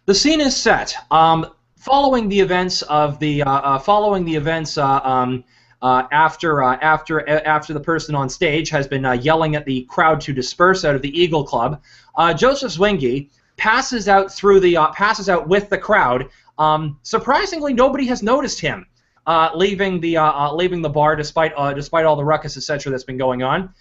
The scene is set. Following the events of the after the person on stage has been yelling at the crowd to disperse out of the Eagle Club, Joseph Zwinge passes out with the crowd. Surprisingly, nobody has noticed him leaving the bar despite all the ruckus, etc. that's been going on.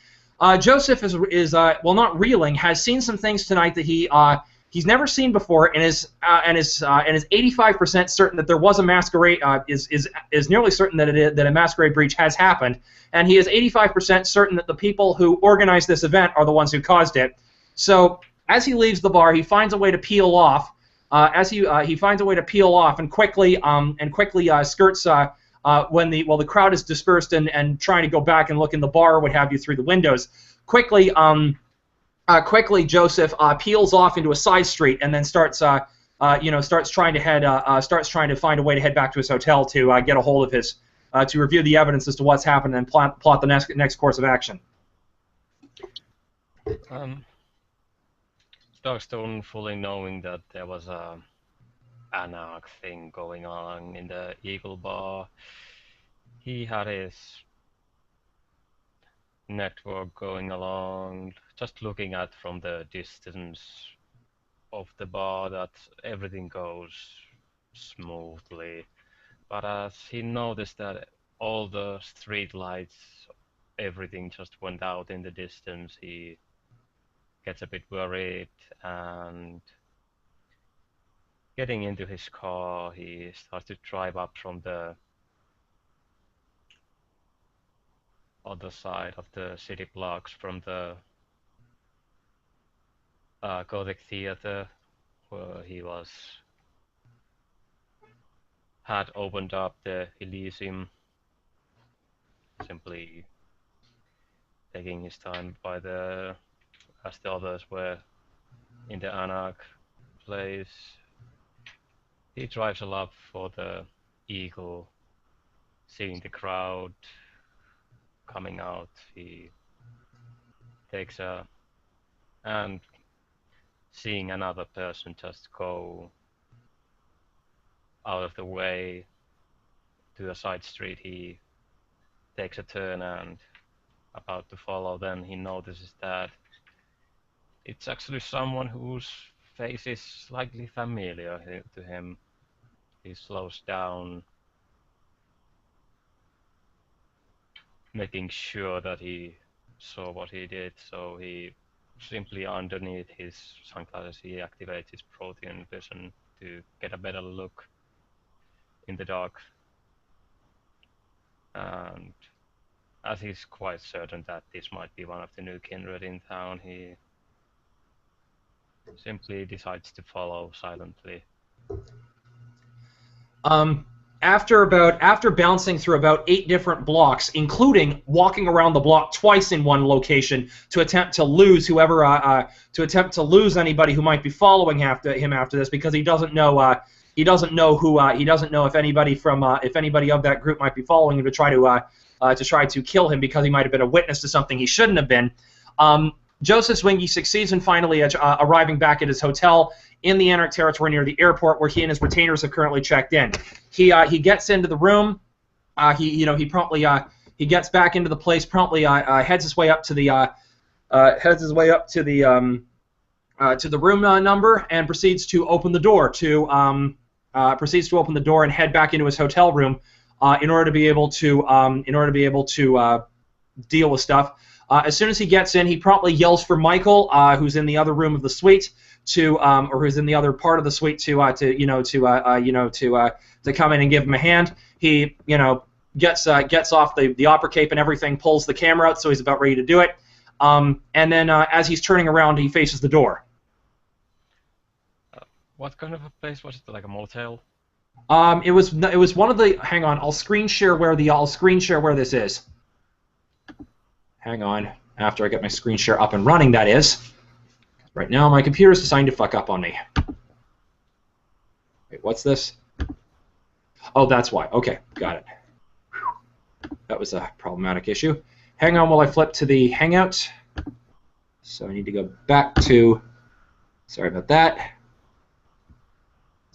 Joseph is well, not reeling, has seen some things tonight that he's never seen before, and is 85% certain that there was a masquerade. Is nearly certain that a masquerade breach has happened, and he is 85% certain that the people who organized this event are the ones who caused it. So as he leaves the bar, he finds a way to peel off. He finds a way to peel off and quickly skirts while the crowd is dispersed and trying to go back and look in the bar or what have you through the windows. Quickly, Joseph peels off into a side street and then starts trying to find a way to head back to his hotel to get a hold of to review the evidence as to what's happened and plot the next course of action. Darkstone, fully knowing that there was a anarch thing going on in the Eagle Bar, he had his network going along, just looking at from the distance of the bar that everything goes smoothly. But as he noticed that all the street lights, everything just went out in the distance, he gets a bit worried, and getting into his car, he starts to drive up from the other side of the city blocks from the Gothic Theater, where he had opened up the Elysium, simply taking his time as the others were in the Anarch place. He drives a lot for the Eagle, seeing the crowd coming out. He takes and seeing another person just go out of the way to a side street, he takes a turn and about to follow. Then he notices that it's actually someone whose face is slightly familiar to him. He slows down, making sure that he saw what he did, so he simply, underneath his sunglasses, he activates his protean vision to get a better look in the dark. And as he's quite certain that this might be one of the new kindred in town, he simply decides to follow silently. After bouncing through about 8 different blocks, including walking around the block twice in one location to attempt to lose anybody who might be following him after this, because he doesn't know if anybody of that group might be following him to try to kill him, because he might have been a witness to something he shouldn't have been. Joseph Zwinge succeeds in finally arriving back at his hotel in the Anarch territory near the airport, where he and his retainers have currently checked in. He gets into the room. He gets back into the place. Promptly heads his way up to the room number, and proceeds to open the door and head back into his hotel room in order to be able to deal with stuff. As soon as he gets in, he promptly yells for Michael, who's in the other room of the suite, or who's in the other part of the suite, to come in and give him a hand. He gets off the opera cape and everything, pulls the camera out, so he's about ready to do it. And then as he's turning around, he faces the door. What kind of a place was it? Like a motel? It was one of the. Hang on, I'll screen share where this is. Hang on, after I get my screen share up and running, that is. Right now, my computer's deciding to fuck up on me. Wait, what's this? Oh, that's why. Okay, got it. That was a problematic issue. Hang on while I flip to the Hangout. So I need to go back to... Sorry about that.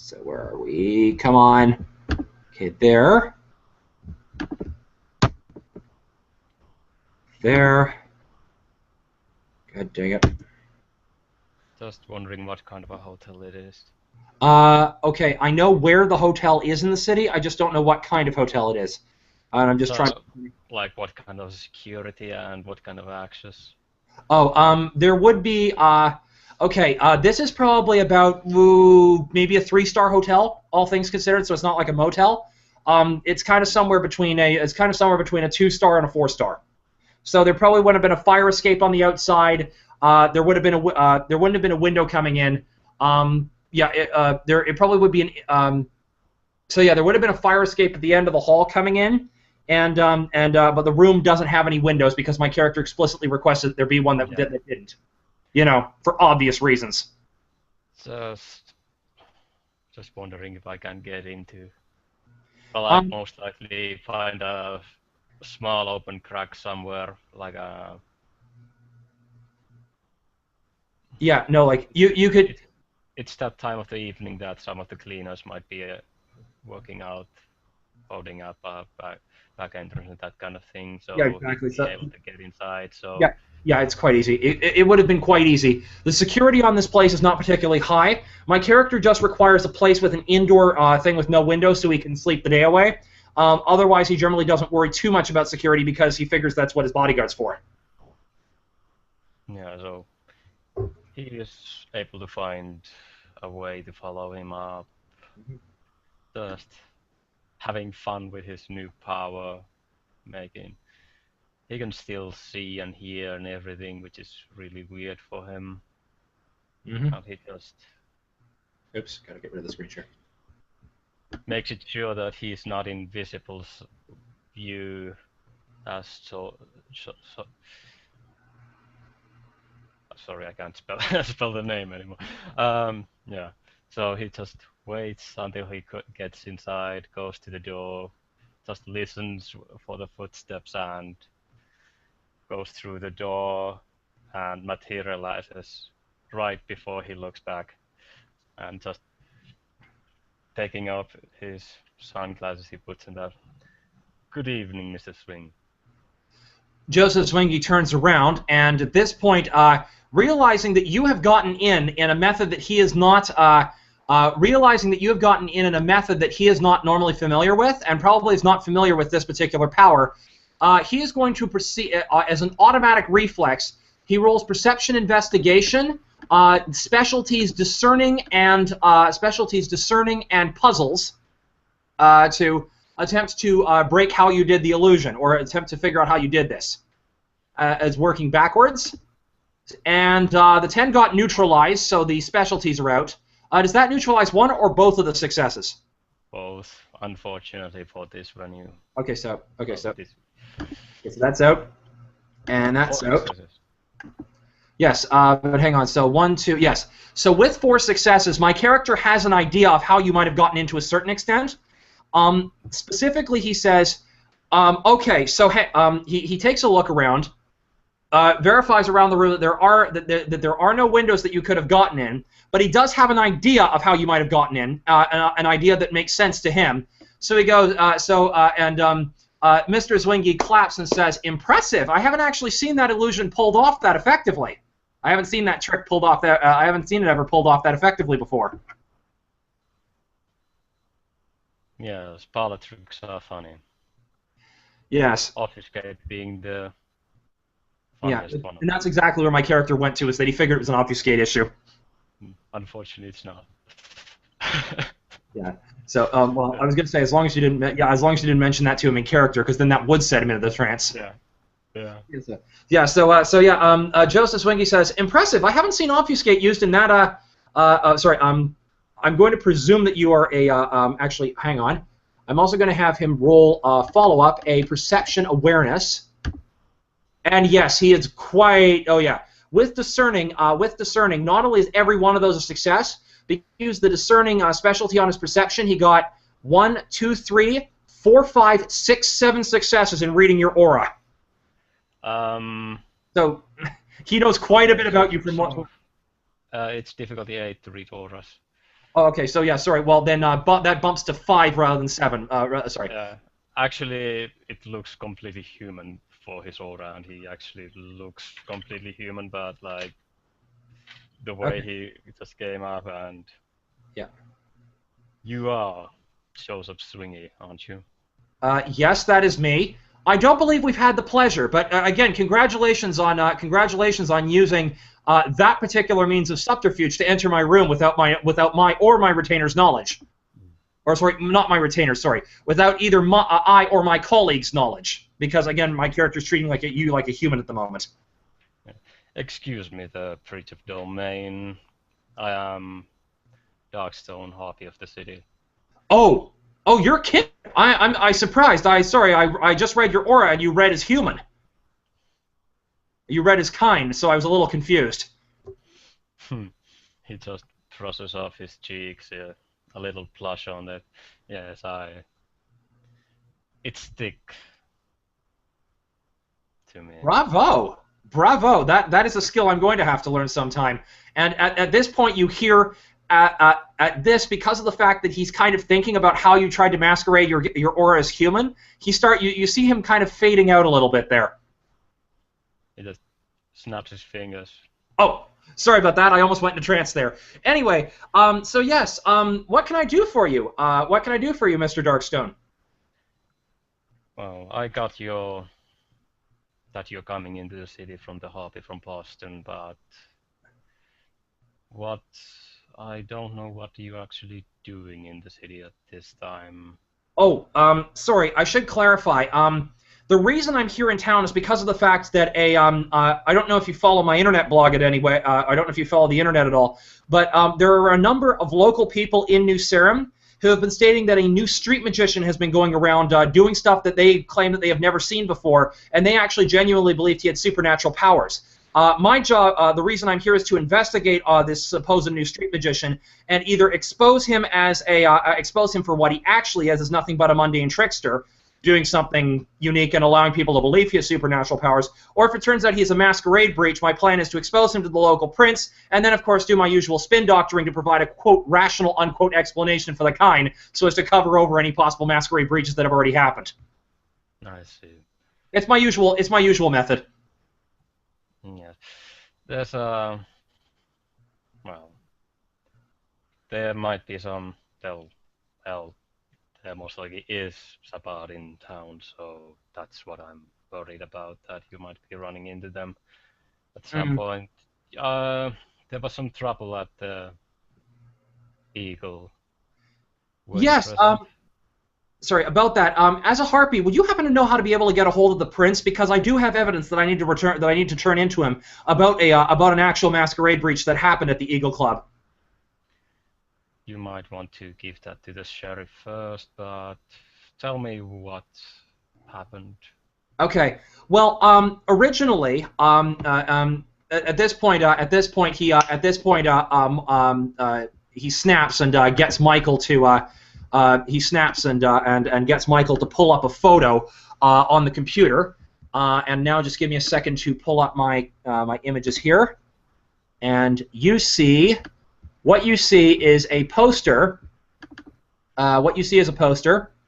So where are we? Come on. Okay, there. There. God dang it. Just wondering what kind of a hotel it is. Okay, I know where the hotel is in the city. I just don't know what kind of hotel it is. And I'm just So, trying. like, what kind of security and what kind of access? Oh, there would be. Okay, this is probably about maybe a 3-star hotel, all things considered. So it's not like a motel. It's kind of somewhere between a. It's kind of somewhere between a 2-star and a 4-star. So there probably would have been a fire escape on the outside. There would have been there wouldn't have been a window coming in. It probably would be an. So yeah, there would have been a fire escape at the end of the hall coming in, but the room doesn't have any windows because my character explicitly requested that there be one that didn't. You know, for obvious reasons. Just wondering if I can get into. Well, I'd most likely find a small open crack somewhere, like a. Yeah, no, like you could. It's that time of the evening that some of the cleaners might be working out, holding up a back entrance and that kind of thing. So Yeah, exactly. he'd be able to get inside. So yeah, it's quite easy. It would have been quite easy. The security on this place is not particularly high. My character just requires a place with an indoor thing with no windows so he can sleep the day away. Otherwise, he generally doesn't worry too much about security because he figures that's what his bodyguard's for. Yeah, so he is able to find a way to follow him up. Just having fun with his new power, making. He can still see and hear and everything, which is really weird for him. And he just. Oops, gotta get rid of the screen share. Makes it sure that he's not in visible view as sorry, I can't spell the name anymore. Yeah, so he just waits until he gets inside, goes to the door, just listens for the footsteps and goes through the door and materializes right before he looks back, and just taking off his sunglasses, he puts in that. Good evening, Mr. Zwinge. Joseph Zwinge turns around, and at this point, realizing that you have gotten in a method that he is not, normally familiar with, and probably is not familiar with this particular power, he is going to proceed as an automatic reflex. He rolls Perception Investigation, specialties discerning and puzzles to attempt to break how you did the illusion, or attempt to figure out how you did this. As working backwards. And the 10 got neutralized, so the specialties are out. Does that neutralize one or both of the successes? Both, unfortunately, for this venue. Okay, so that's out. And that's out. Yes, but hang on. So 1, 2, yes. So with 4 successes, my character has an idea of how you might have gotten into a certain extent. Specifically, he says, okay, so he takes a look around, verifies around the room that there are no windows that you could have gotten in, but he does have an idea of how you might have gotten in, an idea that makes sense to him. So he goes, Mr. Zwinge claps and says, "Impressive! I haven't actually seen that illusion pulled off that effectively. I haven't seen that trick pulled off that. I haven't seen it ever pulled off that effectively before." Yeah, parlor tricks are funny. Yes. Obfuscate being the funniest one. And that's exactly where my character went to, is that he figured it was an obfuscate issue. Unfortunately, it's not. Yeah. So, well, I was going to say, as long as you didn't mention that to him in character, because then that would set him into the trance. Yeah. Yeah. Yeah. Joseph Zwinge says, "Impressive. I haven't seen obfuscate used in that. Sorry. I'm going to presume that you are a. Actually, hang on. I'm also going to have him roll follow-up, a perception awareness. And yes, he is quite. Oh yeah. With discerning, not only is every one of those a success, but he used the discerning specialty on his perception. He got 1, 2, 3, 4, 5, 6, 7 successes in reading your aura. So he knows quite a bit about you from what. It's difficulty 8 to read auras. Oh, okay. So yeah, sorry. Well, then that bumps to 5 rather than 7. Sorry. Yeah, actually, it looks completely human for his aura, and he actually looks completely human, but like the way Okay. he just came up, and Yeah. you are Joseph Zwinge, aren't you? Yes, that is me. I don't believe we've had the pleasure, but again, congratulations on using that particular means of subterfuge to enter my room without my or my retainer's knowledge, or sorry, not my retainer, sorry, without either I or my colleague's knowledge, because again, my character's treating you like a human at the moment. Excuse me, the breach of domain. I am Darkstone, Harpy of the city. Oh, oh, you're kidding! I surprised. I just read your aura and you read as human. You read as kind, so I was a little confused. He just brushes off his cheeks, yeah, a little blush on it. Yes, it's thick to me. Bravo! Bravo! That is a skill I'm going to have to learn sometime. And at this point, you hear at this, because of the fact that he's kind of thinking about how you tried to masquerade your aura as human, you see him kind of fading out a little bit there. He just snaps his fingers. Oh, sorry about that. I almost went into trance there. Anyway, so yes, what can I do for you? What can I do for you, Mr. Darkstone? Well, I got that you're coming into the city from the Harpy from Boston, but I don't know what you're actually doing in the city at this time. Oh, sorry. I should clarify. The reason I'm here in town is because of the fact that I don't know if you follow my internet blog at any way. I don't know if you follow the internet at all, but there are a number of local people in New Sarum who have been stating that a new street magician has been going around doing stuff that they claim that they have never seen before, and they actually genuinely believed he had supernatural powers. My job, the reason I'm here, is to investigate this supposed new street magician and either expose him for what he actually is nothing but a mundane trickster, doing something unique and allowing people to believe he has supernatural powers, or if it turns out he's a masquerade breach, my plan is to expose him to the local prince, and then of course do my usual spin doctoring to provide a quote rational unquote explanation for the kind, so as to cover over any possible masquerade breaches that have already happened. I see. It's my usual method. Yes. There's well, there might be some there most likely is Sabbat in town, so that's what I'm worried about, that you might be running into them at some point. There was some trouble at the Eagle. Yes, sorry, about that. As a Harpy, would you happen to know how to be able to get a hold of the prince? Because I do have evidence that I need to turn into him about an actual masquerade breach that happened at the Eagle Club. You might want to give that to the sheriff first, but tell me what happened. Okay. Well, originally, at this point, he snaps and gets Michael to gets Michael to pull up a photo on the computer. And now, just give me a second to pull up my my images here, and what you see is a poster.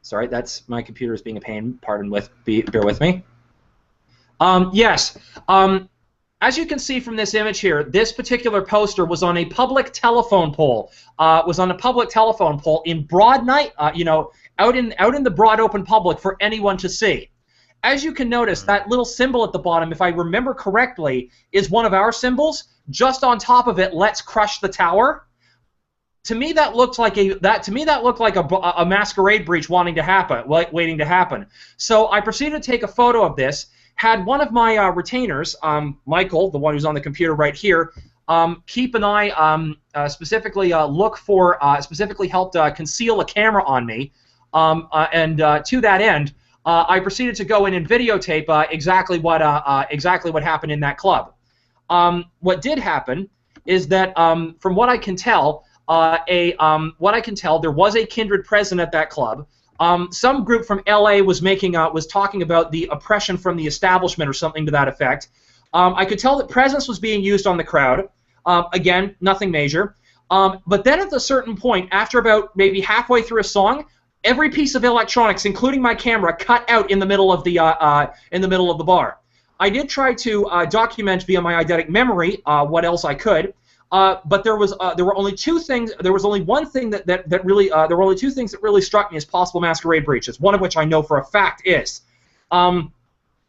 Sorry, that's my computer is being a pain. Bear with me. Yes. As you can see from this image here, this particular poster was on a public telephone pole. In broad night, out in the broad open public for anyone to see. As you can notice, that little symbol at the bottom, if I remember correctly, is one of our symbols. Just on top of it, "Let's crush the tower." To me, that looked like a masquerade breach waiting to happen. So I proceeded to take a photo of this. Had one of my retainers, Michael, the one who's on the computer right here, keep an eye, specifically helped conceal a camera on me, and to that end, I proceeded to go in and videotape exactly what happened in that club. What did happen is that, from what I can tell, there was a kindred present at that club. Some group from LA was talking about the oppression from the establishment or something to that effect. I could tell that presence was being used on the crowd. Again, nothing major. But then at a certain point, after about maybe halfway through a song, every piece of electronics, including my camera, cut out in the middle of the bar. I did try to document via my eidetic memory what else I could, but there were only two things. There was only one thing that really there were only two things that really struck me as possible masquerade breaches. One of which I know for a fact is.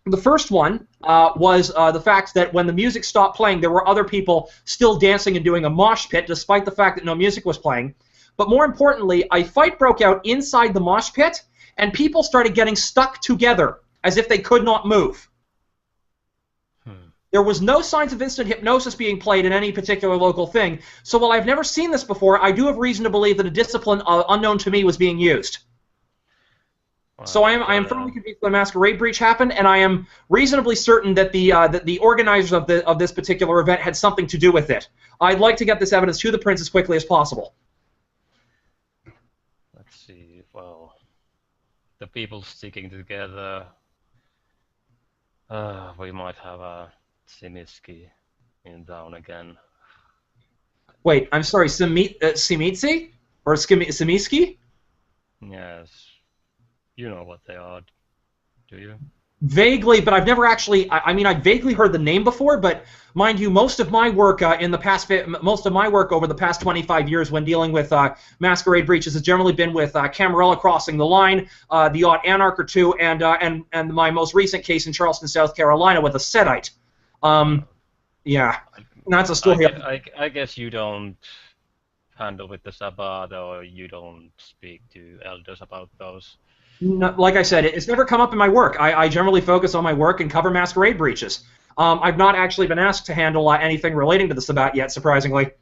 The first one was the fact that when the music stopped playing, there were other people still dancing and doing a mosh pit, despite the fact that no music was playing. But more importantly, a fight broke out inside the mosh pit, and people started getting stuck together as if they could not move. There was no signs of instant hypnosis being played in any particular local thing, so while I've never seen this before, I do have reason to believe that a discipline unknown to me was being used. Wow. So I am firmly convinced that a masquerade breach happened, and I am reasonably certain that the organizers of this particular event had something to do with it. I'd like to get this evidence to the Prince as quickly as possible. Let's see. Well, the people sticking together. We might have a Simiski in town again. Wait, I'm sorry, Simitsi or Simiski? Yes. You know what they are, do you? Vaguely, but I've never actually. I mean, I've vaguely heard the name before, but mind you, most of my work over the past 25 years, when dealing with masquerade breaches, has generally been with Camarilla crossing the line, the odd Anarch or two, and my most recent case in Charleston, South Carolina, with a Setite. Yeah, and that's a story. I guess you don't handle with the Sabbat, or you don't speak to elders about those. No, like I said, it's never come up in my work. I generally focus on my work and cover masquerade breaches. I've not actually been asked to handle anything relating to the Sabbat yet, surprisingly.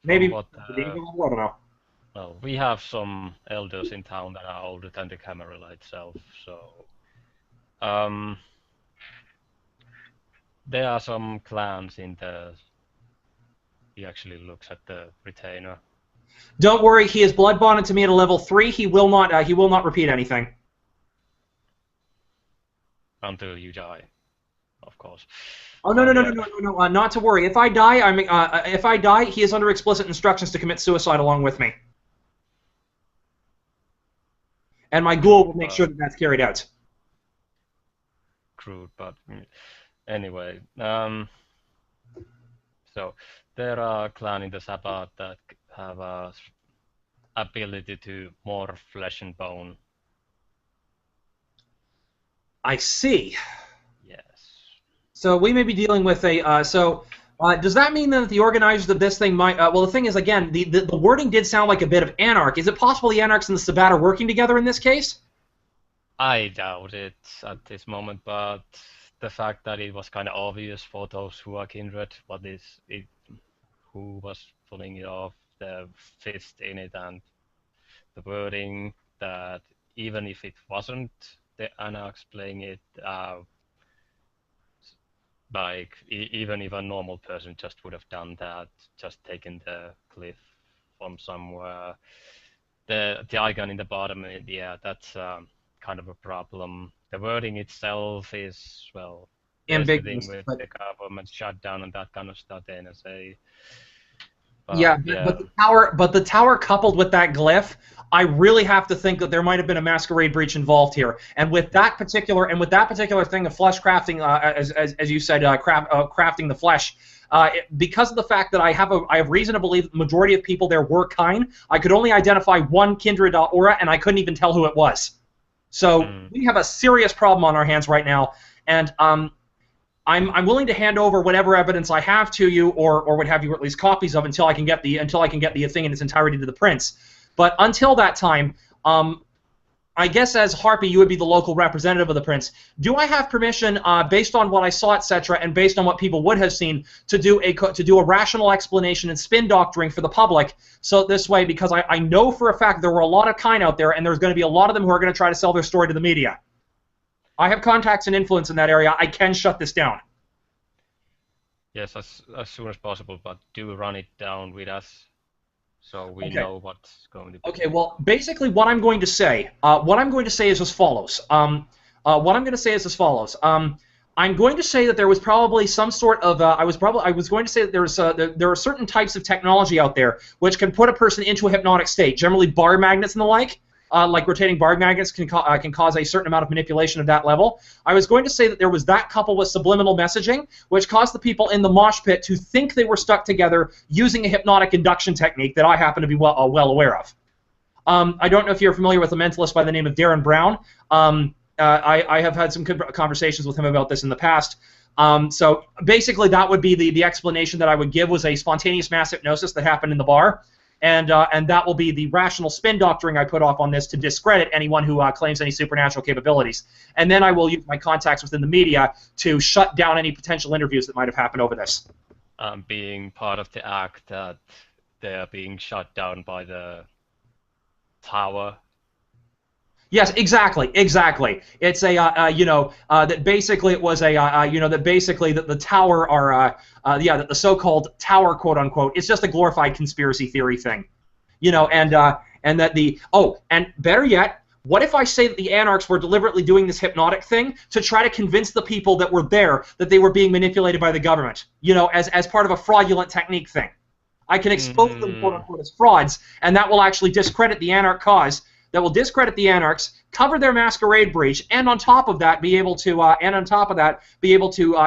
Maybe, I don't know. Well, we have some elders in town that are older than the Camarilla itself, so... there are some clans in the... He actually looks at the retainer. Don't worry, he is blood bonded to me at a level 3. He will not repeat anything. Until you die, of course. Oh no, not to worry. If I die, he is under explicit instructions to commit suicide along with me. And my ghoul will make sure that that's carried out. Crude, but anyway. So there are clans in the Sabbath that have a ability to morph flesh and bone. I see. Yes. So we may be dealing with a. Does that mean that the organizers of this thing might? Well, the thing is, again, the wording did sound like a bit of Anarch. Is it possible the Anarchs and the Sabbat are working together in this case? I doubt it at this moment, but the fact that it was kind of obvious for those who are kindred, who was pulling it off, the fist in it, and the wording that even if it wasn't the Anarchs playing it, even if a normal person just would have done that, just taken the cliff from somewhere, the icon in the bottom, yeah, that's kind of a problem. The wording itself is, well, ambiguous with the government shutdown and that kind of stuff, the NSA. But the tower coupled with that glyph, I really have to think that there might have been a masquerade breach involved here. And with that particular thing of flesh crafting, as you said, crafting the flesh, because of the fact that I have reason to believe that the majority of people there were kind, I could only identify one kindred aura, and I couldn't even tell who it was. So we have a serious problem on our hands right now, and I'm willing to hand over whatever evidence I have to you, or what have you, or at least copies of, until I can get the thing in its entirety to the Prince. But until that time, I guess as Harpy, you would be the local representative of the Prince. Do I have permission, based on what I saw, etc., and based on what people would have seen, to do a rational explanation and spin doctoring for the public? So this way, because I know for a fact there were a lot of kind out there, and there's going to be a lot of them who are going to try to sell their story to the media. I have contacts and influence in that area. I can shut this down. Yes, as soon as possible, but do run it down with us, so we know what's going to be. Okay. Well, basically, what I'm going to say is as follows. I'm going to say that there was probably some sort of I was going to say that there are certain types of technology out there which can put a person into a hypnotic state. Generally, bar magnets and the like rotating bar magnets can cause a certain amount of manipulation of that level. I was going to say that there was that coupled with subliminal messaging, which caused the people in the mosh pit to think they were stuck together using a hypnotic induction technique that I happen to be well aware of. I don't know if you're familiar with a mentalist by the name of Darren Brown. I have had some good conversations with him about this in the past. So basically, that would be the explanation that I would give, was a spontaneous mass hypnosis that happened in the bar. And that will be the rational spin doctoring I put off on this to discredit anyone who claims any supernatural capabilities. And then I will use my contacts within the media to shut down any potential interviews that might have happened over this. Being part of the act that they are being shut down by the tower. Yes, exactly. It's a that basically it was a that basically that the tower are that the so-called tower, quote unquote, it's just a glorified conspiracy theory thing, and that and better yet, what if I say that the anarchs were deliberately doing this hypnotic thing to try to convince the people that were there that they were being manipulated by the government, as part of a fraudulent technique thing. I can expose them, quote unquote, as frauds, and that will actually discredit the anarch cause. That will discredit the anarchs, cover their masquerade breach, and on top of that, be able to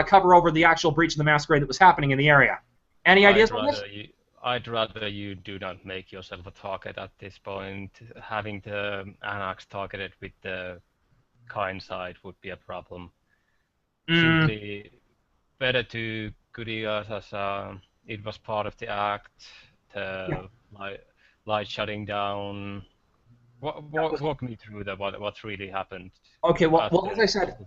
cover over the actual breach of the masquerade that was happening in the area. Any ideas on this? I'd rather you do not make yourself a target at this point. Having the anarchs targeted with the kind side would be a problem. Simply better to goody us as it was part of the act, the light shutting down. Walk me through what really happened. Okay, well, as I said,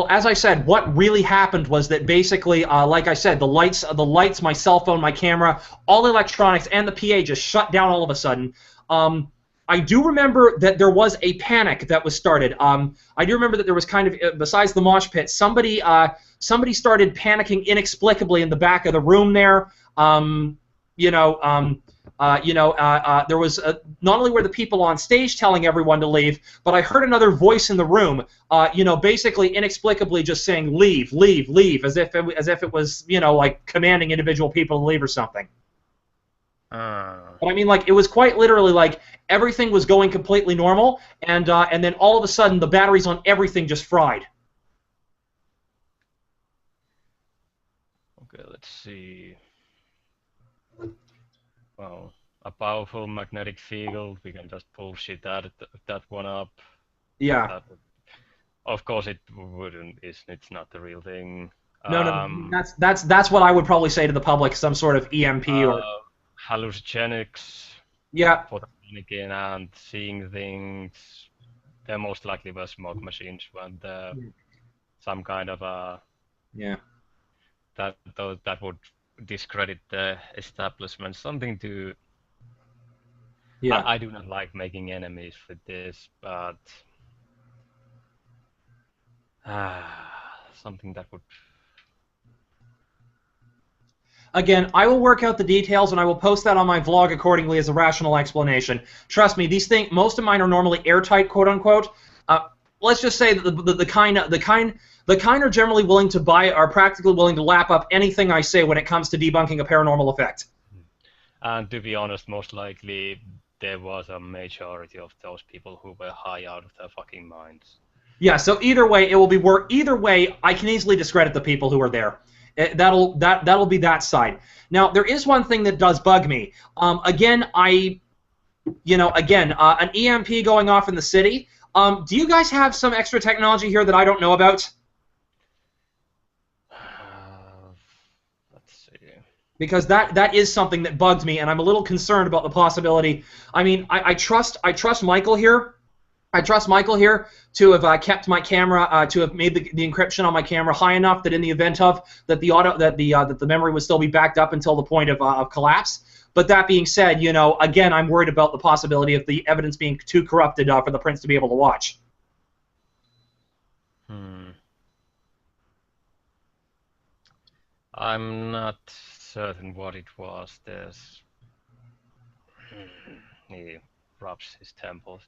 as I said, what really happened was that basically, like I said, the lights, my cell phone, my camera, all the electronics, and the PA just shut down all of a sudden. I do remember that there was a panic that was started. I do remember that there was kind of, besides the mosh pit, somebody started panicking inexplicably in the back of the room there. There was not only were the people on stage telling everyone to leave, but I heard another voice in the room, basically inexplicably just saying leave, leave, leave, as if it was, like commanding individual people to leave or something. But I mean, like, it was quite literally like everything was going completely normal, and then all of a sudden the batteries on everything just fried. Okay, let's see. Well, a powerful magnetic field, we can just bullshit that one up. Yeah. Of course it wouldn't, it's not the real thing. No, that's what I would probably say to the public, some sort of EMP or hallucinogenics. Yeah. For the panicking and seeing things. There most likely were smoke machines and some kind of that would discredit the establishment. Something to. Yeah. I do not like making enemies with this, but something that would. Again, I will work out the details and I will post that on my vlog accordingly as a rational explanation. Trust me, these things, most of mine are normally airtight, quote unquote. Let's just say that the kind are generally willing to are practically willing to lap up anything I say when it comes to debunking a paranormal effect. And to be honest, most likely there was a majority of those people who were high out of their fucking minds. Yeah, so either way, it will be either way, I can easily discredit the people who are there. That'll be that side. Now, there is one thing that does bug me. Again, an EMP going off in the city. Do you guys have some extra technology here that I don't know about? Let's see. Because that is something that bugs me, and I'm a little concerned about the possibility. I mean, I trust Michael here. I trust Michael here to have kept my camera, to have made the encryption on my camera high enough that in the event of that the memory would still be backed up until the point of collapse. But that being said, again, I'm worried about the possibility of the evidence being too corrupted for the prince to be able to watch. I'm not certain what it was. He rubs his temples.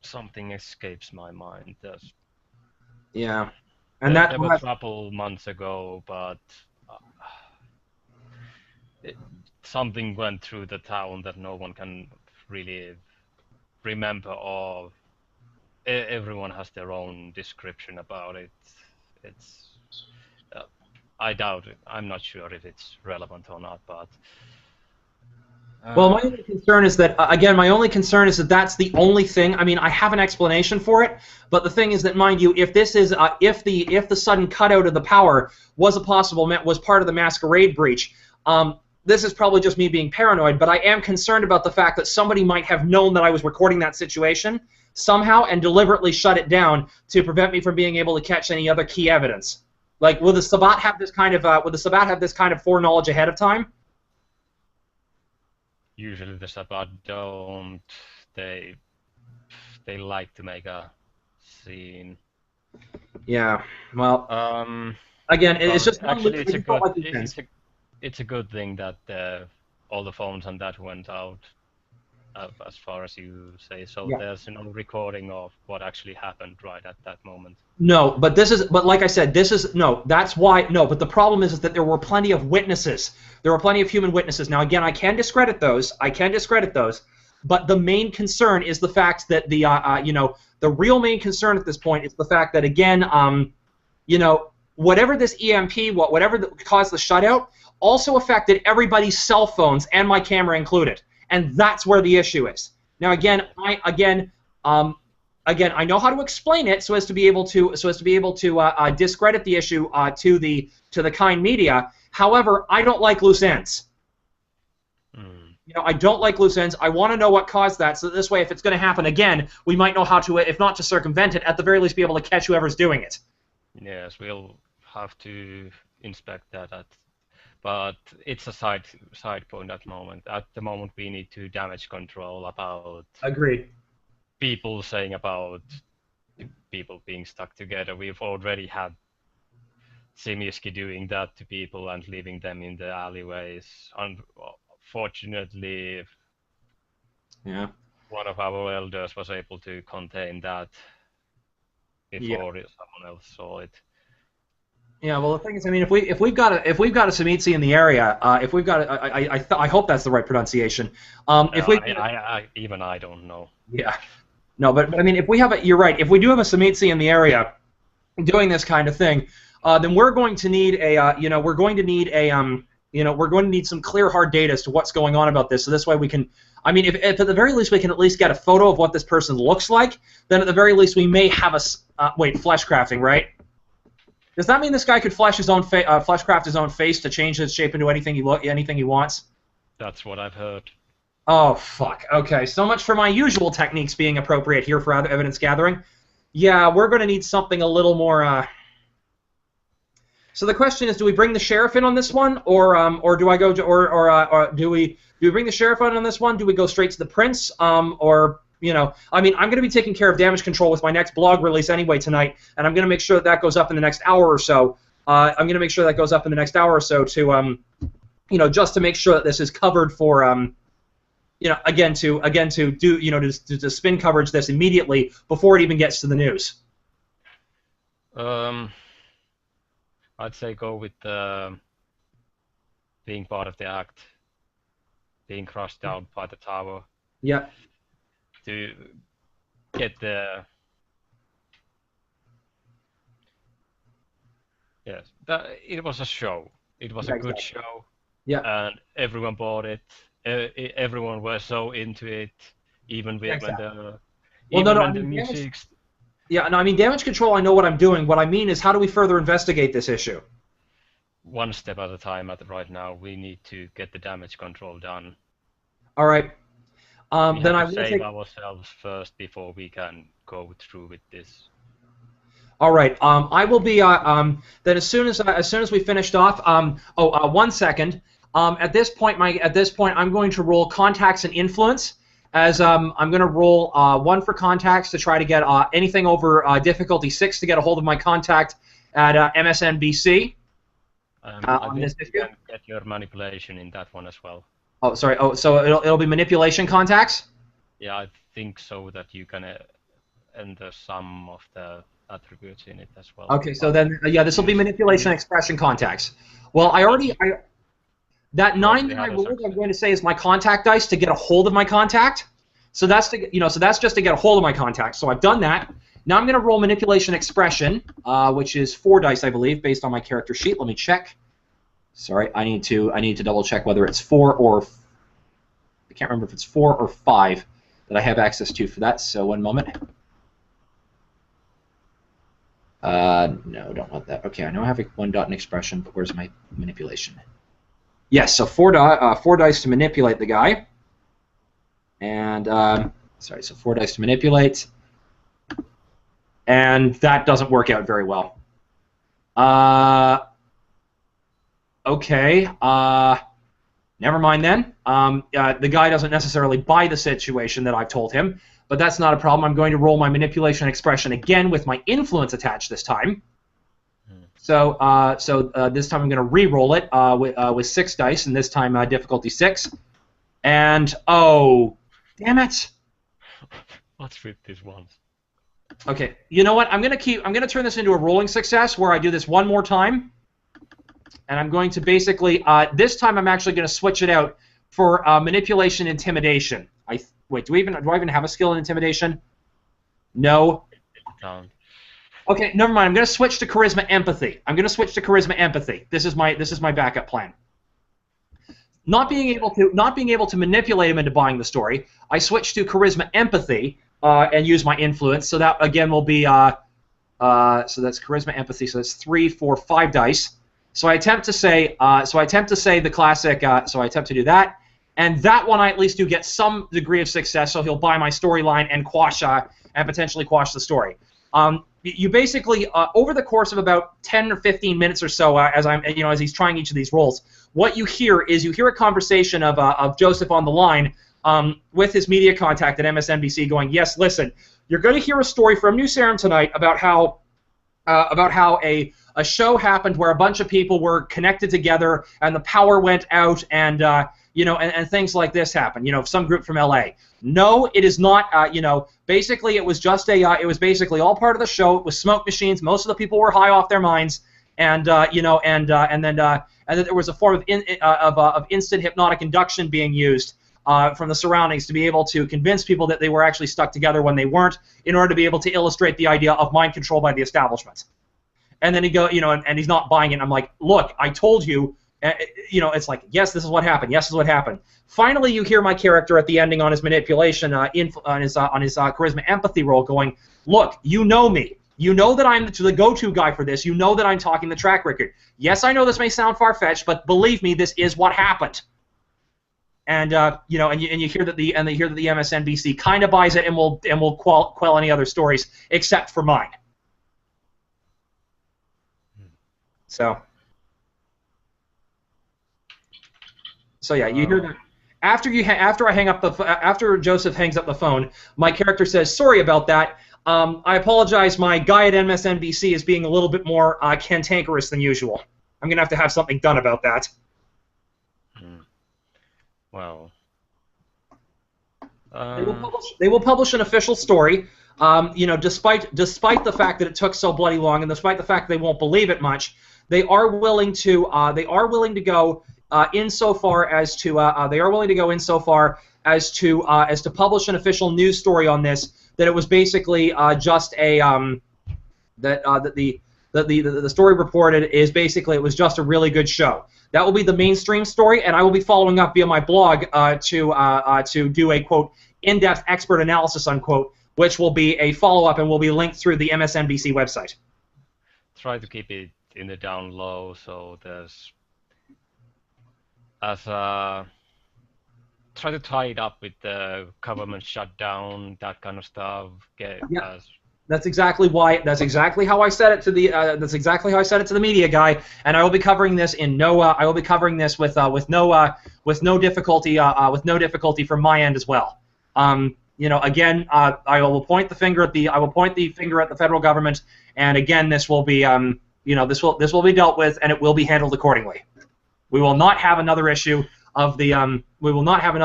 Something escapes my mind. Yeah. And that There were trouble months ago, but uh, it, something went through the town that no one can really remember, or everyone has their own description about it. It's I doubt it. I'm not sure if it's relevant or not, but well, my only concern is that again, my only concern is that that's the only thing. I mean, I have an explanation for it, but the thing is that, mind you, if this is if the sudden cutout of the power was was part of the masquerade breach, this is probably just me being paranoid. But I am concerned about the fact that somebody might have known that I was recording that situation somehow and deliberately shut it down to prevent me from being able to catch any other key evidence. Like, will the Sabbat have this kind of foreknowledge ahead of time? usually the Sabbat don't. They like to make a scene. Yeah. Well. Um, Again, it's just actually it's a good thing that all the phones and that went out, as far as you say. So Yeah. there's no recording of what actually happened right at that moment. No, but like I said, that's why, but the problem is that there were plenty of witnesses. There were plenty of human witnesses. Now, again, I can discredit those. But the main concern is the fact that the real main concern at this point is the fact that, again, whatever this EMP, whatever caused the shutout, also affected everybody's cell phones and my camera included. And that's where the issue is. Now, again, I know how to explain it so as to be able to discredit the issue to the kind media. However, I don't like loose ends. I don't like loose ends. I want to know what caused that, so that this way, if it's going to happen again, we might know how to, if not to circumvent it, at the very least be able to catch whoever's doing it. Yes, we'll have to inspect that. But it's a side point at the moment. At the moment, we need to damage control about. Agreed. People saying about people being stuck together. We've already had Simiski doing that to people and leaving them in the alleyways. Unfortunately, one of our elders was able to contain that before someone else saw it. Yeah, well, the thing is, I mean, if we've got a Samitsi in the area, I hope that's the right pronunciation. Even I don't know. Yeah. No, but I mean, if we have you're right. If we do have a Samitsi in the area doing this kind of thing, then we're going to need some clear hard data as to what's going on about this. So this way we can, I mean, if at the very least we can at least get a photo of what this person looks like, then at the very least we may have flesh crafting, right? Does that mean this guy could flesh craft his own face to change his shape into anything he wants? That's what I've heard. Oh, fuck. Okay, so much for my usual techniques being appropriate here for evidence gathering. Yeah, we're going to need something a little more. So the question is, do we bring the sheriff in on this one, or do I go to, or do we bring the sheriff in on this one? Do we go straight to the prince, or I mean, I'm going to be taking care of damage control with my next blog release anyway tonight, and I'm going to make sure that goes up in the next hour or so. I'm going to make sure that goes up in the next hour or so to just to make sure that this is covered for again to do to spin coverage this immediately before it even gets to the news. I'd say go with being part of the act, being crushed down by the tower. Yeah. To get the it was a show. It was a good show. Yeah. And everyone bought it. Everyone was so into it, even when the music. Yeah, no, I mean, damage control, I know what I'm doing. What I mean is, how do we further investigate this issue? One step at a time right now. We need to get the damage control done. All right. Then I will save ourselves first before we can go through with this. All right. I will be then as soon as we finished off. 1 second. At this point, I'm going to roll contacts and influence. As I'm going to roll 1 for contacts to try to get anything over difficulty 6 to get a hold of my contact at MSNBC. I think you can get your manipulation in that one as well. Oh, sorry. Oh, so it'll be manipulation contacts? Yeah, I think so, that you can enter some of the attributes in it as well. Okay, so then yeah, this will be manipulation expression contacts. Well, that 9 that I rolled, I'm going to say is my contact dice to get a hold of my contact. So that's just to get a hold of my contact. So I've done that. Now I'm going to roll manipulation expression, which is 4 dice, I believe, based on my character sheet. Let me check. Sorry, I need to double check whether it's 4 or I can't remember if it's 4 or 5 that I have access to for that. So one moment. No, don't want that. Okay, I know I have 1 dot in expression, but where's my manipulation? Yes, so 4 dice to manipulate the guy. And, sorry, so 4 dice to manipulate. And that doesn't work out very well. Okay, never mind then. The guy doesn't necessarily buy the situation that I've told him, but that's not a problem. I'm going to roll my manipulation expression again with my influence attached this time. So this time I'm going to re-roll it with 6 dice, and this time difficulty 6. And oh, damn it! What's with these ones? Okay, you know what? I'm going to turn this into a rolling success where I do this one more time, and I'm going to basically this time I'm actually going to switch it out for manipulation intimidation. Wait, do I even have a skill in intimidation? No. Okay, never mind. I'm going to switch to charisma empathy. This is my backup plan. Not being able to manipulate him into buying the story, I switch to charisma empathy and use my influence. So that again will be so that's charisma empathy. So that's 3, 4, 5 dice. So I attempt to say the classic. So I attempt to do that, and that one I at least do get some degree of success. So he'll buy my storyline and potentially quash the story. You basically over the course of about 10 or 15 minutes or so, as he's trying each of these roles, what you hear is a conversation of Joseph on the line with his media contact at MSNBC, going, "Yes, listen, you're going to hear a story from New Serum tonight about how a show happened where a bunch of people were connected together and the power went out and and things like this happened. Some group from LA. No, it is not. Basically, it was just it was basically all part of the show. It was smoke machines. Most of the people were high off their minds, and then there was a form of instant hypnotic induction being used from the surroundings to be able to convince people that they were actually stuck together when they weren't, in order to be able to illustrate the idea of mind control by the establishment." And then he go, and he's not buying it. And I'm like, "Look, I told you." It's like, yes, this is what happened. Yes, this is what happened. Finally, you hear my character at the ending on his manipulation, on his charisma empathy roll, going, "Look, you know me. You know that I'm the go-to guy for this. You know that I'm talking the track record. Yes, I know this may sound far-fetched, but believe me, this is what happened." And you hear that the MSNBC kind of buys it and will quell any other stories except for mine. So yeah, you hear that after Joseph hangs up the phone, my character says, "Sorry about that. I apologize. My guy at MSNBC is being a little bit more cantankerous than usual. I'm gonna have to have something done about that." Well, they will publish an official story. Despite the fact that it took so bloody long, and despite the fact that they won't believe it much, they are willing to go insofar as to publish an official news story on this, that it was basically just a the story reported is basically it was just a really good show. That will be the mainstream story, and I will be following up via my blog to do a quote in-depth expert analysis unquote, which will be a follow-up and will be linked through the MSNBC website. Try to keep it in the down low, so there's try to tie it up with the government shutdown, that kind of stuff. That's exactly how I said it to the media guy, and I will be covering this with no difficulty from my end as well. Again, I will point the finger at the federal government, and again, this will be this will be dealt with, and it will be handled accordingly. We will not have another issue of the we will not have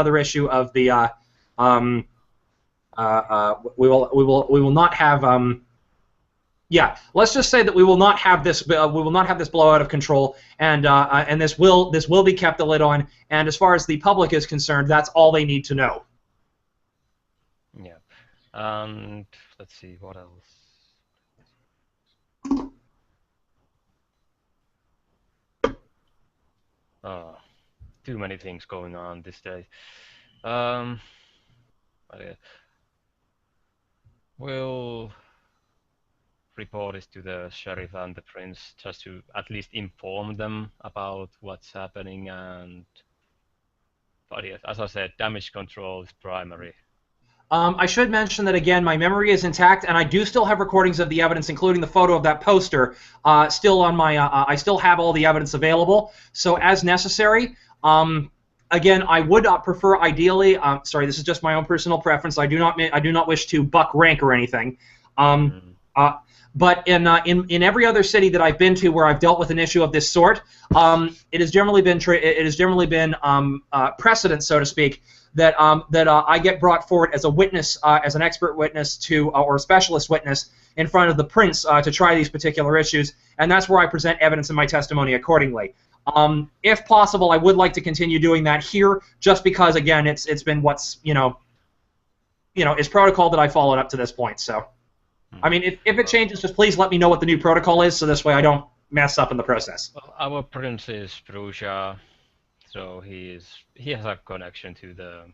Yeah, let's just say that we will not have this. We will not have this blow out of control, and this will be kept the lid on. And as far as the public is concerned, that's all they need to know. Yeah. And let's see what else. Too many things going on these days. But yeah. We'll report this to the sheriff and the prince just to at least inform them about what's happening. But yes, as I said, damage control is primary. I should mention that again, my memory is intact, and I do still have recordings of the evidence, including the photo of that poster, still on my. I still have all the evidence available. So as necessary. Again, I would prefer ideally. Sorry, this is just my own personal preference. I do not wish to buck rank or anything. But in every other city that I've been to where I've dealt with an issue of this sort, it has generally been precedent, so to speak, that I get brought forward as a witness, as an expert witness to or a specialist witness in front of the prince to try these particular issues, and that's where I present evidence in my testimony accordingly. If possible, I would like to continue doing that here, just because again, it's been what's it's protocol that I followed up to this point. So, I mean, if it changes, just please let me know what the new protocol is, so this way I don't mess up in the process. Well, our prince is Prussia, so he has a connection to the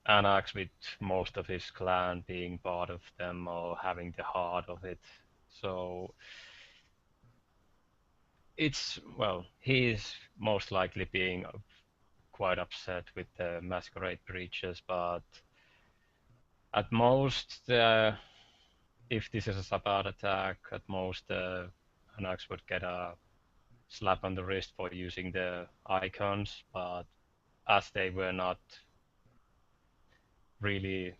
Annex, with most of his clan being part of them or having the heart of it. So he is most likely being quite upset with the masquerade breaches, but at most, if this is a Sabbat attack, at most Annex would get a slap on the wrist for using the icons, but as they were not really,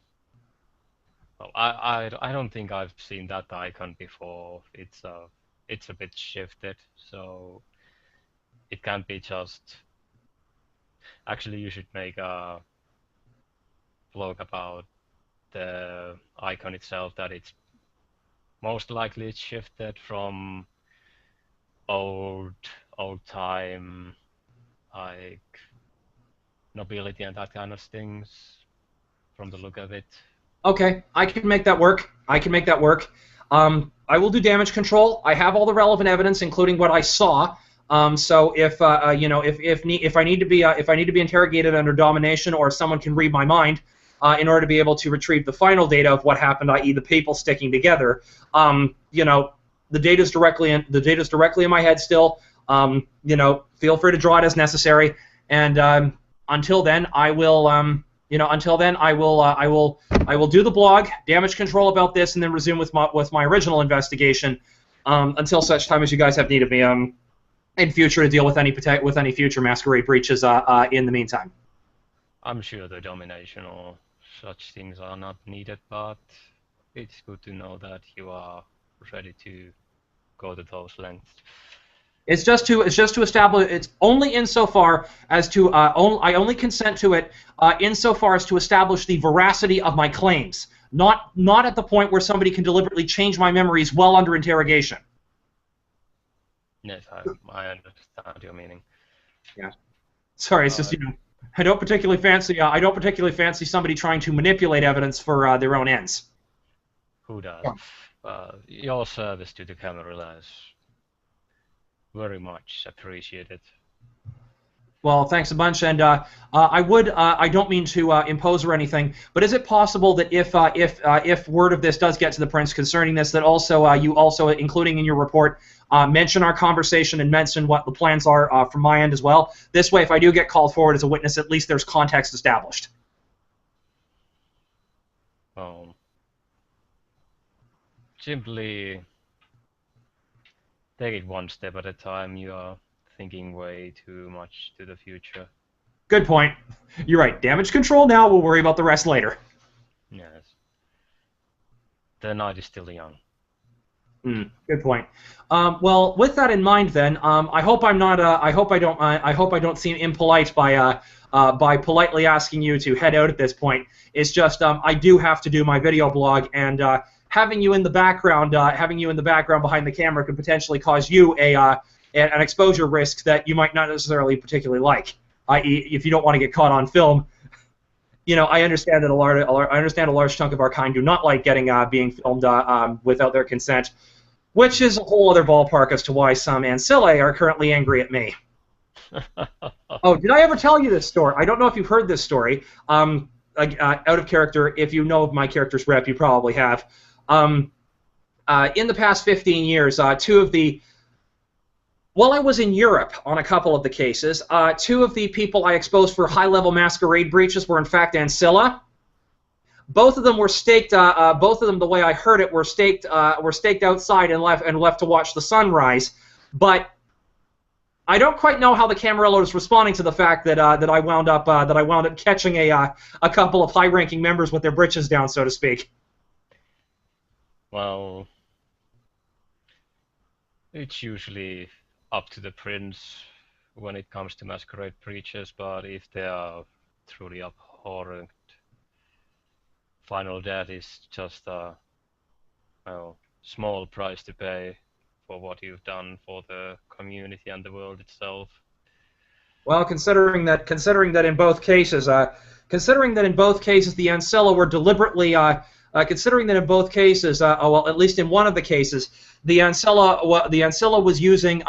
well, I don't think I've seen that icon before. It's a bit shifted, so it can't be just. Actually, you should make a blog about the icon itself, that it's most likely it's shifted from old time, like nobility and that kind of things, from the look of it. Okay, I can make that work. I will do damage control. I have all the relevant evidence, including what I saw. So if if I need to be interrogated under domination, or if someone can read my mind, in order to be able to retrieve the final data of what happened, i.e., the people sticking together, the data's directly in my head still. Feel free to draw it as necessary. And until then, I will. I will do the blog, damage control about this, and then resume with my original investigation until such time as you guys have need of me in future to deal with any future masquerade breaches in the meantime. I'm sure the domination or such things are not needed, but it's good to know that you are ready to go to those lengths. It's just to establish. It's only insofar as to I only consent to it insofar as to establish the veracity of my claims. Not at the point where somebody can deliberately change my memories while under interrogation. Yes, I understand your meaning. Yeah. Sorry, it's just I don't particularly fancy somebody trying to manipulate evidence for their own ends. Who does? Your service to the camera is very much appreciated. Well, thanks a bunch, and I don't mean to impose or anything, but is it possible that if word of this does get to the prince concerning this, that also you also, including in your report, mention our conversation and mention what the plans are from my end as well? This way, if I do get called forward as a witness, at least there's context established. Simply take it one step at a time. You are thinking way too much to the future. Good point. You're right. Damage control now. We'll worry about the rest later. Yes. The night is still young. Good point. Well, with that in mind, then, I hope I'm not. I hope I don't. I hope I don't seem impolite by politely asking you to head out at this point. It's just I do have to do my video blog, and having you in the background, behind the camera, could potentially cause you an exposure risk that you might not necessarily particularly like. I.e., if you don't want to get caught on film. I understand that a large chunk of our kind do not like being filmed without their consent, which is a whole other ballpark as to why some ancillae are currently angry at me. Oh, did I ever tell you this story? I don't know if you've heard this story. Out of character, if you know of my character's rep, you probably have. In the past 15 years, while I was in Europe on a couple of the cases, two of the people I exposed for high-level masquerade breaches were in fact ancilla. Both of them were staked. Both of them, the way I heard it, were staked outside and left to watch the sunrise. But I don't quite know how the Camarillo was responding to the fact that I wound up catching a couple of high-ranking members with their britches down, so to speak. Well, it's usually up to the prince when it comes to masquerade breaches, but if they are truly abhorrent, final death is just a small price to pay for what you've done for the community and the world itself. Well, considering that in both cases, the ancilla were deliberately, considering that in both cases, well, at least in one of the cases, the ancilla was using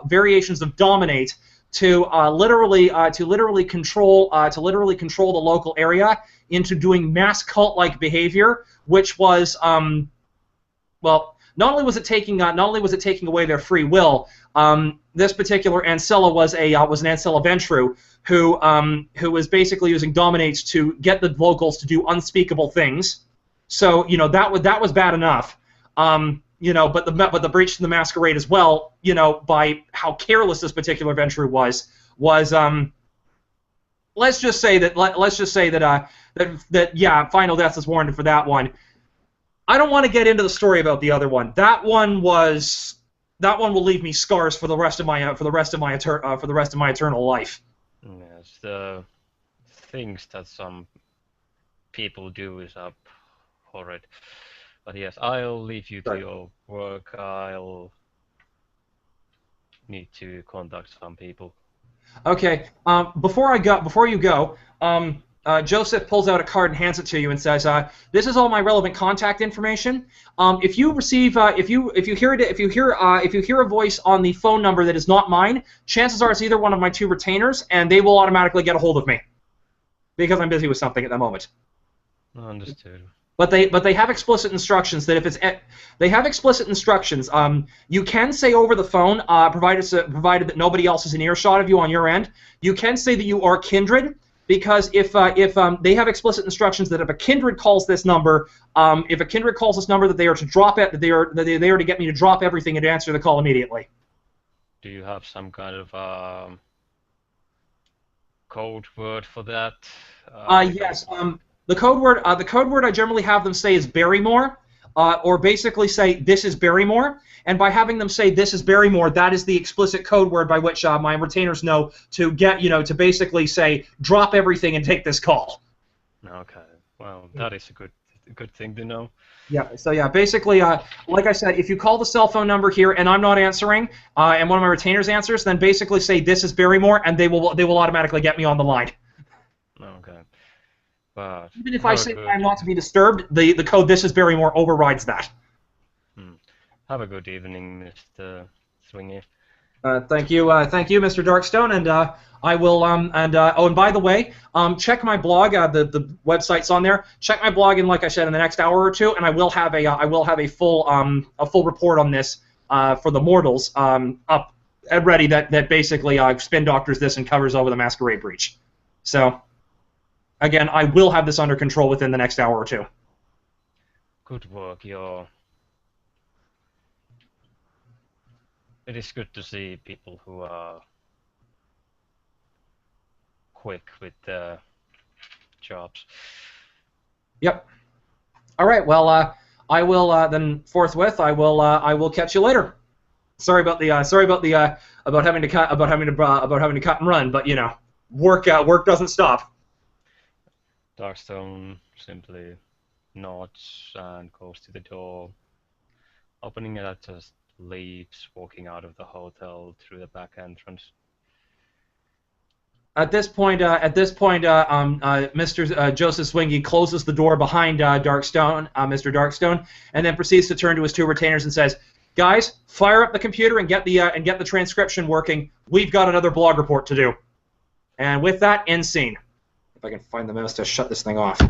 variations of dominate to literally control the local area into doing mass cult-like behavior, which was well, not only was it taking away their free will. This particular ancilla was an ancilla ventru who was basically using dominates to get the locals to do unspeakable things. So that was bad enough. But the breach to the masquerade as well, by how careless this particular ventru was let's just say that final death is warranted for that one. I don't want to get into the story about the other one. That one will leave me scars for the rest of my eternal life. Yes, the things that some people do is horrid. But yes, I'll leave you to your work. I'll need to contact some people. Okay. Before you go, Joseph pulls out a card and hands it to you and says, "This is all my relevant contact information. If you hear a voice on the phone number that is not mine, chances are it's either one of my two retainers, and they will automatically get a hold of me because I'm busy with something at the moment." Understood. But they have explicit instructions that if it's you can say over the phone, provided that nobody else is in earshot of you on your end, you can say that you are kindred, because if they have explicit instructions that if a kindred calls this number, that they are to drop it, that they are to get me to drop everything and to answer the call immediately. Do you have some kind of code word for that? Yes. The code word I generally have them say is Barrymore, or basically say this is Barrymore. And by having them say this is Barrymore, that is the explicit code word by which my retainers know to get to basically say drop everything and take this call. Okay. Well, that is a good thing to know. Yeah. So yeah, basically, like I said, if you call the cell phone number here and I'm not answering, and one of my retainers answers, then basically say this is Barrymore, and they will automatically get me on the line. Okay. But even if I say I'm not to be disturbed, the code "This is Barrymore" overrides that. Have a good evening, Mr. Zwinge. Thank you, Mr. Darkstone, and I will. Oh, and by the way, check my blog. The website's on there. Check my blog, and like I said, in the next hour or two, and I will have a full report on this for the mortals up and ready. That basically spin doctors this and covers over the masquerade breach. So. Again, I will have this under control within the next hour or two. Good work, It is good to see people who are quick with their jobs. Yep. All right. Well, I will then forthwith I will catch you later. Sorry about the about having to cut and run, but you know, work doesn't stop. Darkstone simply nods and goes to the door. Opening it, just leaves, walking out of the hotel through the back entrance. At this point, Mr. Joseph Zwinge closes the door behind Darkstone, Mr. Darkstone, and then proceeds to turn to his two retainers and says, "Guys, fire up the computer and get the transcription working. We've got another blog report to do." And with that, end scene. If I can find the mouse to shut this thing off.